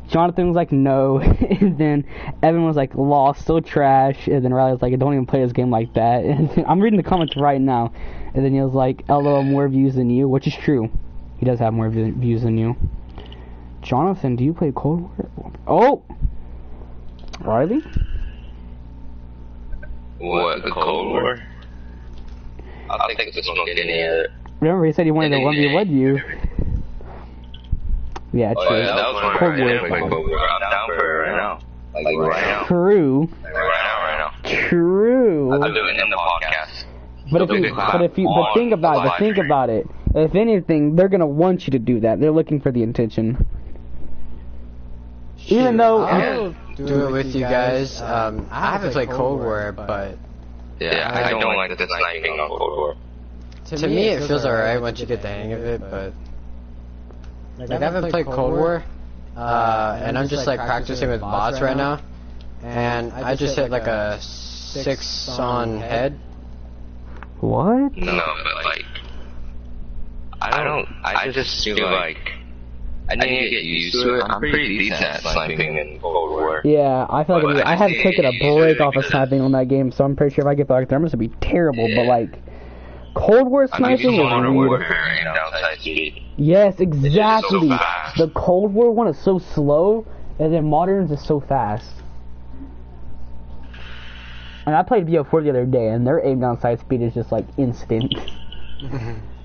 Jonathan was like, no, and then Evan was like, lost, still trash, and then Riley was like, I don't even play this game like that, and then, I'm reading the comments right now, and then he was like, LOL, more views than you, which is true. He does have more views than you. Jonathan, do you play Cold War? Oh! Riley? What, the Cold War? I think it's smoke any other. Remember, he said he wanted to 1v1 you. Yeah, true. Oh, yeah, that was Cold War. I'm down for it right now. Like right now. True. Like right now. True. I'll do it in the podcast. But think about it. If anything, they're gonna want you to do that. They're looking for the attention. Shoot, Even though I'll do it with you guys. I haven't played Cold War, but Yeah, I don't like the sniping on Cold War. to me it feels alright once you get the hang of it. But like I haven't played Cold War, and I'm just like practicing with bots right now, and I just hit like a 6 on head. what? No, but like, I just feel like I need to get used to it. I'm pretty decent at sniping in Cold War. Yeah, I feel like I have taken a break off of sniping on that game, so I'm pretty sure if I get back there, I'm just gonna be terrible. But like, Cold War sniping is weird. Yes, exactly. The Cold War one is so slow, and then Moderns is so fast. And I played BO4 the other day, and their aim down sight speed is just like instant.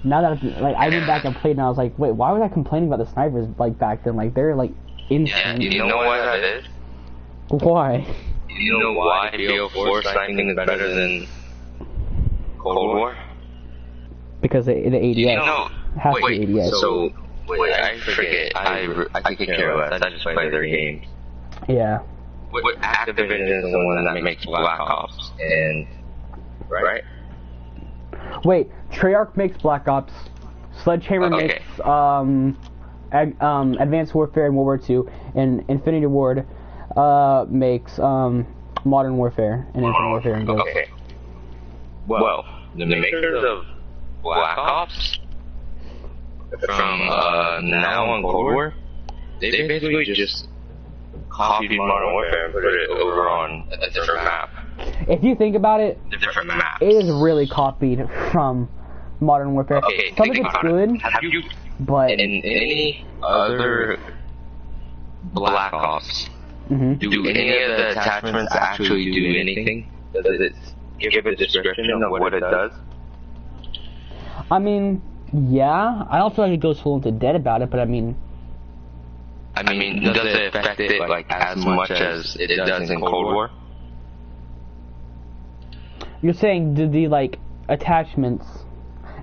Now that like I went back and played, and I was like, wait, why was I complaining about the snipers like back then? Like they're like instant. Yeah, you know why that is? Why? You know why BO4 sniping is better than Cold War? Because the ADS. You know, has to be ADS. So wait, I forget. I take care of that. I just play their games. Yeah. What Activision is the one that makes Black Ops, and right? Wait, Treyarch makes Black Ops, Sledgehammer makes Advanced Warfare and World War II, and Infinity Ward makes Modern Warfare and Infinite Warfare and Ghost. Okay. Well, the makers of Black Ops from now on Cold War, they basically just copied Modern Warfare and put it over on a different map. If you think about it, Different maps. it is really copied from Modern Warfare. Okay, Some of think it's about good, it. Have you but in any other Black Ops, do any of the attachments actually do anything? Does it give a description of what it does? I mean, yeah, I don't feel like it goes full into dead about it, but I mean, does it affect it like as much as it does in Cold War? you're saying do the like attachments?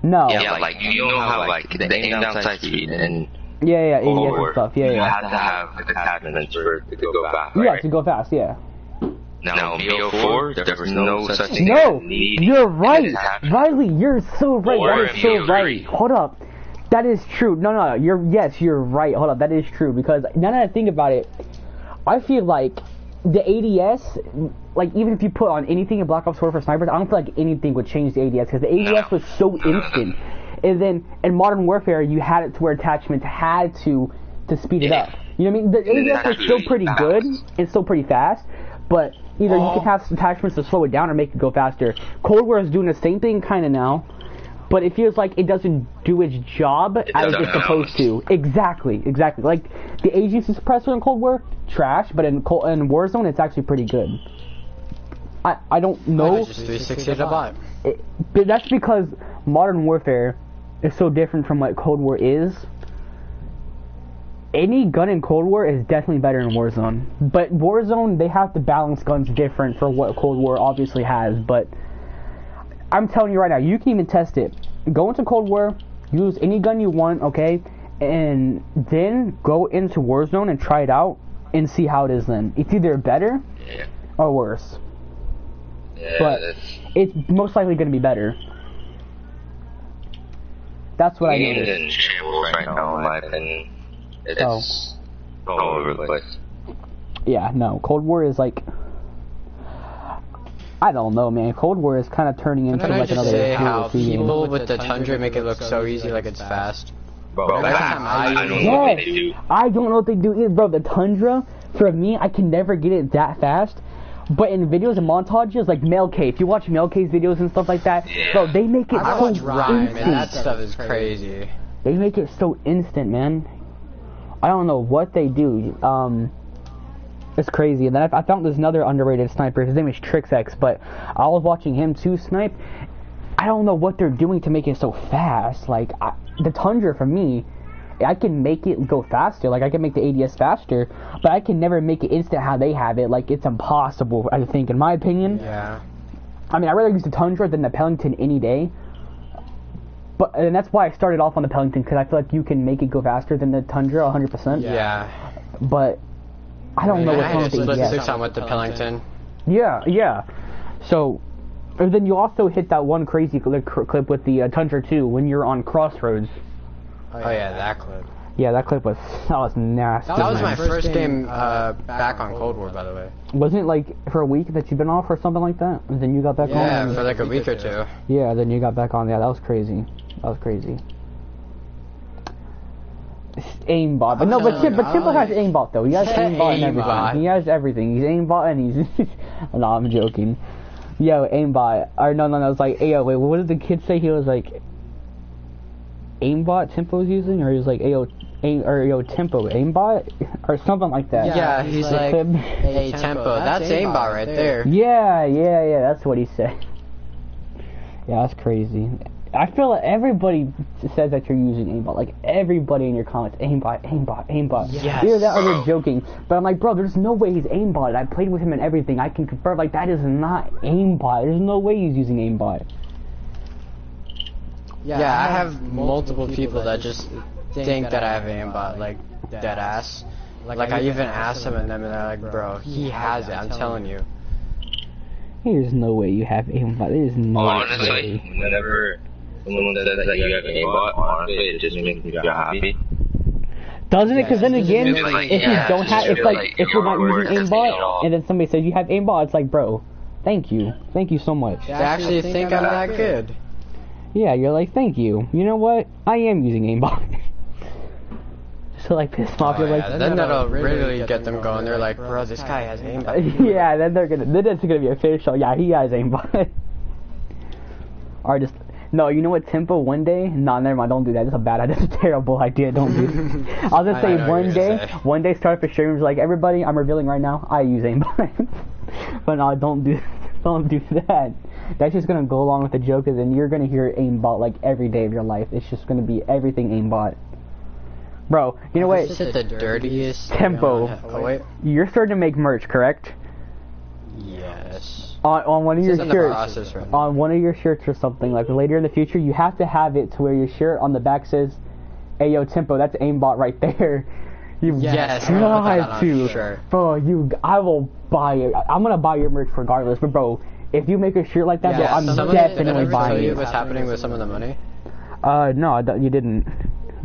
No. Yeah, like you know how like the aim down sight speed and Yeah, ADS Cold and War, stuff. you Yeah. have to have attachments for it to go fast. Yeah, Right? to go fast. Yeah. Now BO4, there's no such thing. No, as need you're right, attachment. Riley. You're so right. Or That is so you agree. right. Hold up, that is true. No, you're right. Hold up, that is true because now that I think about it, I feel like the ADS, like even if you put on anything in Black Ops 4 for snipers, I don't feel like anything would change the ADS because the ADS was so instant. And then in Modern Warfare, you had it to where attachments had to speed it up. You know what I mean? The ADS was still pretty good. It's still pretty fast, but either you can have attachments to slow it down or make it go faster. Cold War is doing the same thing kind of now, but it feels like it doesn't do its job as it's supposed to. Exactly. Like the agency suppressor in Cold War, trash, but in Warzone, it's actually pretty good. I don't know. Just 360 a bot. But that's because Modern Warfare is so different from what Cold War is. Any gun in Cold War is definitely better in Warzone. But Warzone, they have to balance guns different for what Cold War obviously has. But I'm telling you right now, you can even test it. Go into Cold War, use any gun you want, okay? And then go into Warzone and try it out and see how it is then. It's either better or worse. Yeah, But it's most likely going to be better. That's what I game's noticed. in shambles right now, in my opinion. It's all over the place. Yeah, no. Cold War is like... I don't know, man. Cold War is kind of turning into Can I like just another say how World War II game. people with the Tundra make it look so easy, like it's fast? Bro, Every time I don't know what they do. I don't know what they do either, bro. The Tundra, for me, I can never get it that fast. But in videos and montages, like Mel K, if you watch Mel K's videos and stuff like that, bro, they make it so instant. Man, that stuff is crazy. They make it so instant, man. I don't know what they do. It's crazy. And then I found this another underrated sniper. His name is TrixX, but I was watching him too snipe. I don't know what they're doing to make it so fast. Like, the Tundra, for me, I can make it go faster. Like, I can make the ADS faster, but I can never make it instant how they have it. Like, it's impossible, I think, in my opinion. Yeah. I mean, I'd rather use the Tundra than the Pellington any day. But, and that's why I started off on the Pellington, because I feel like you can make it go faster than the Tundra 100%. Yeah. But I don't know what's wrong with it yet. On with the Pellington. Yeah. So, and then you also hit that one crazy clip with the Tundra 2 when you're on Crossroads. Oh yeah, that clip. Yeah, that clip was nasty. That was my first game back on Cold War, by the way. Wasn't it like for a week that you've been off or something like that? And then you got back on? Yeah, for like a week or two. Yeah, then you got back on. Yeah, that was crazy. That was crazy. Aimbot. But no, but Chimpo has aimbot though. He has aimbot and everything. He has everything. He's aimbot and he's... No, I'm joking. Yo, aimbot. Or no, it's like, hey, yo, wait, what did the kid say? He was like... aimbot Tempo's using? Or he was like, yo, Tempo aimbot? Or something like that. Yeah, he's like, hey, Tempo, that's aimbot right there. Yeah, that's what he said. Yeah, that's crazy. I feel like everybody says that you're using aimbot. Like, everybody in your comments, aimbot. Yes. Either that or they're joking. But I'm like, bro, there's no way he's aimbot. I played with him and everything. I can confirm, like, that is not aimbot. There's no way he's using aimbot. Yeah, I have multiple people that just think that I have aimbot, like, dead ass. Like, I even asked them and they're like, bro, he has it, I'm telling you. There's no way you have aimbot. There's no Honestly, way. whenever someone says that you have aimbot, honestly, it just makes me feel happy. Doesn't it? Because then again, if you don't have, if you're not using aimbot, and then somebody says you have aimbot, it's like, bro, thank you so much. They actually think I'm that good. Yeah, you're like, thank you. You know what? I am using aimbot. So like piss off, you're like, then that'll really get them going. They're like, bro, this guy has aimbot. Yeah, then it's gonna be official. Yeah, he has aimbot. Or just no, you know what? Tempo one day. Nah, never mind. Don't do that. That's a bad idea. That's a terrible idea. Don't do that. I'll just say one day start for streams like everybody. I'm revealing right now. I use aimbot. But no, don't do that. That's just gonna go along with the joke, and then you're gonna hear aimbot like every day of your life. It's just gonna be everything aimbot. Bro, you know what? This is the dirtiest. Tempo. Oh wait. You're starting to make merch, correct? Yes. On one of your shirts, right on one of your shirts or something, like later in the future, you have to have it to where your shirt on the back says, "Hey yo, Tempo, that's aimbot right there." You yes, got to, bro. I will buy it. I'm gonna buy your merch regardless. But bro, if you make a shirt like that, bro, I'm definitely buying it. What's happening with some of the money? No, you didn't.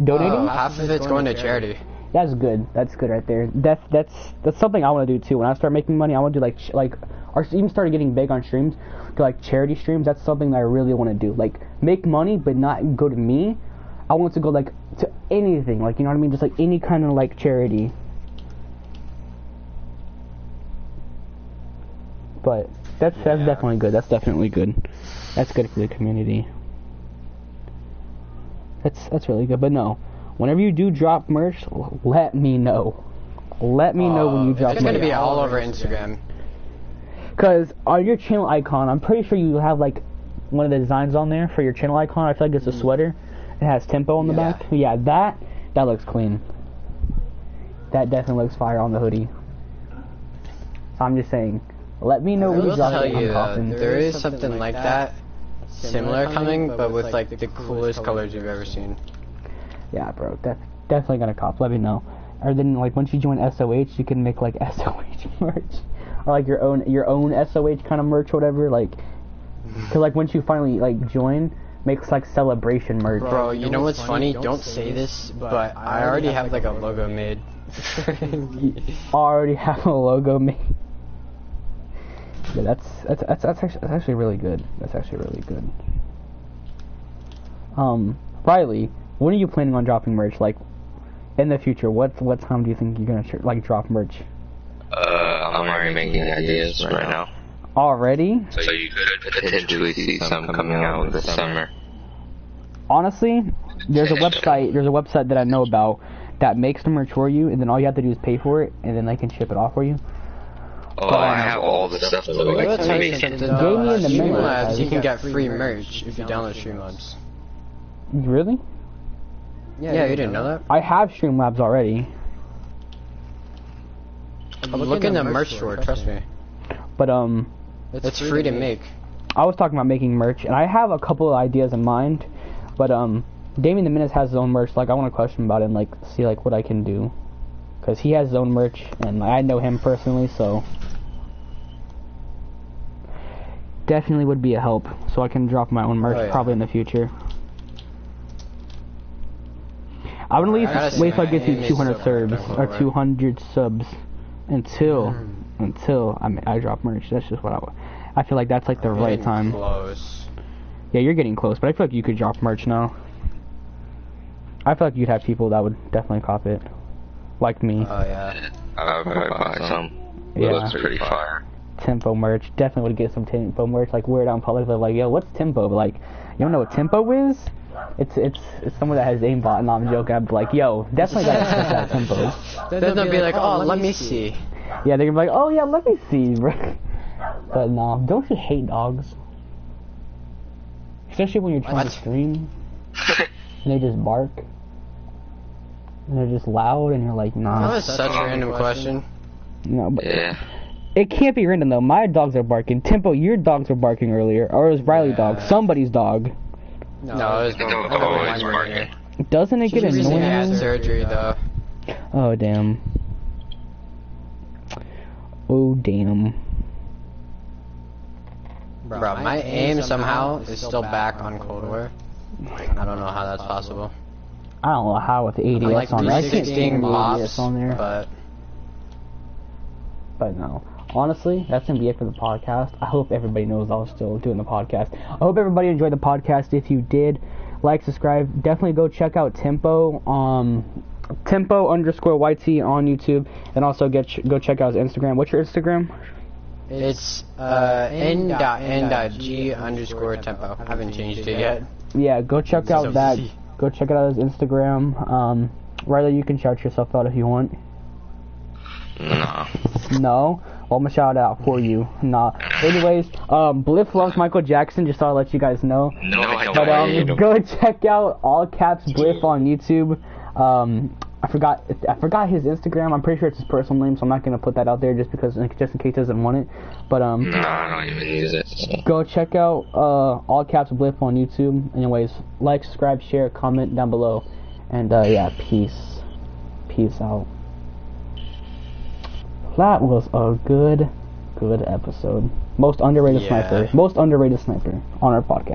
Donating? Half of it's going to charity. That's good. That's good right there. That's something I want to do too. When I start making money, I want to do like or even start getting big on streams, do like charity streams. That's something that I really want to do. Like make money, but not go to me. I want to go like to anything. Like, you know what I mean? Just like any kind of like charity. But that's definitely good. That's definitely good. That's good for the community. That's really good. But no, whenever you do drop merch, let me know. Let me know when you drop merch. It's gonna be all over Instagram. Cause on your channel icon, I'm pretty sure you have like one of the designs on there for your channel icon. I feel like it's a sweater. It has Tempo on the back. Yeah, that looks clean. That definitely looks fire on the hoodie. So I'm just saying, let me know when you drop it. There is something like that. Similar coming, but with like the coolest colors you've ever seen. Yeah, bro, definitely gonna cop. Let me know. Or then, like, once you join SOH, you can make like SOH merch, or like your own SOH kind of merch, whatever. Like, cause like once you finally like join, make like celebration merch. Bro, you know what's funny? Don't say this, but I already have like a logo made. Already have a logo made. Yeah, that's actually really good. That's actually really good. Riley, when are you planning on dropping merch? Like, in the future, what time do you think you're gonna like drop merch? I'm already making ideas right now. Already? So you could potentially see some coming out this summer. Honestly, there's a website that I know about that makes the merch for you, and then all you have to do is pay for it, and then they can ship it off for you. Oh, I have all the stuff though. Let's tell you something though. Gaming in the minute. Streamlabs, you can get free merch if you download Streamlabs. Really? Yeah, you didn't know that? I have Streamlabs already. Look in the merch store, trust me. But It's free to make. I was talking about making merch, and I have a couple of ideas in mind. But Damien the Menace has his own merch. Like, I want to question him about it and like see like what I can do, cause he has his own merch, and I know him personally, so definitely would be a help. So I can drop my own merch probably in the future. I would at least wait till I get to 200 subs or 200 subs until I drop merch. That's just what I feel like that's like the right time. Close. Yeah, you're getting close, but I feel like you could drop merch now. I feel like you'd have people that would definitely cop it, like me. Oh yeah. I would probably buy some. Yeah. It looks pretty fire. Tempo merch, definitely would get some tempo merch. Like, weird out in public, they're like, yo, what's tempo? But like, you don't know what tempo is? It's someone that has aimbot, and I'm joking. I'm like, yo, definitely gotta check out tempo. Then they'll be like, oh, let me see. Yeah, they're gonna be like, oh yeah, let me see, bro. But no, don't you hate dogs? Especially when you're trying to stream, and they just bark, and they're just loud, and you're like, nah. That was such a random question. No, but Yeah. it can't be random though. My dogs are barking. Tempo, your dogs were barking earlier, or it was Riley's dog, somebody's dog. No, it was always barking. Doesn't it get She recently had annoying? surgery though. Oh damn. Oh damn. Bro, my aim somehow is still back on Cold War. I don't know how that's possible. I don't know how with the ADS Like on there. I can't 316 stand the pops, ADS on there. But no. Honestly, that's gonna be it for the podcast. I hope everybody knows I was still doing the podcast. I hope everybody enjoyed the podcast. If you did, like, subscribe. Definitely go check out Tempo. Tempo_YT on YouTube, and also go check out his Instagram. What's your Instagram? It's n.g_tempo. I haven't changed it yet. Yeah, go check out that. Go check out his Instagram. Riley, you can shout yourself out if you want. No. No? Well, I'm gonna shout it out for you. Nah. Anyways, Bliff loves Michael Jackson, just thought I'd let you guys know. No, I don't. But go check out all caps Bliff on YouTube. I forgot his Instagram. I'm pretty sure it's his personal name, so I'm not gonna put that out there just in case he doesn't want it. But No, I don't even use it. So. go check out all caps Bliff on YouTube. Anyways, like, subscribe, share, comment down below, and yeah, peace out. That was a good episode. Most underrated sniper on our podcast.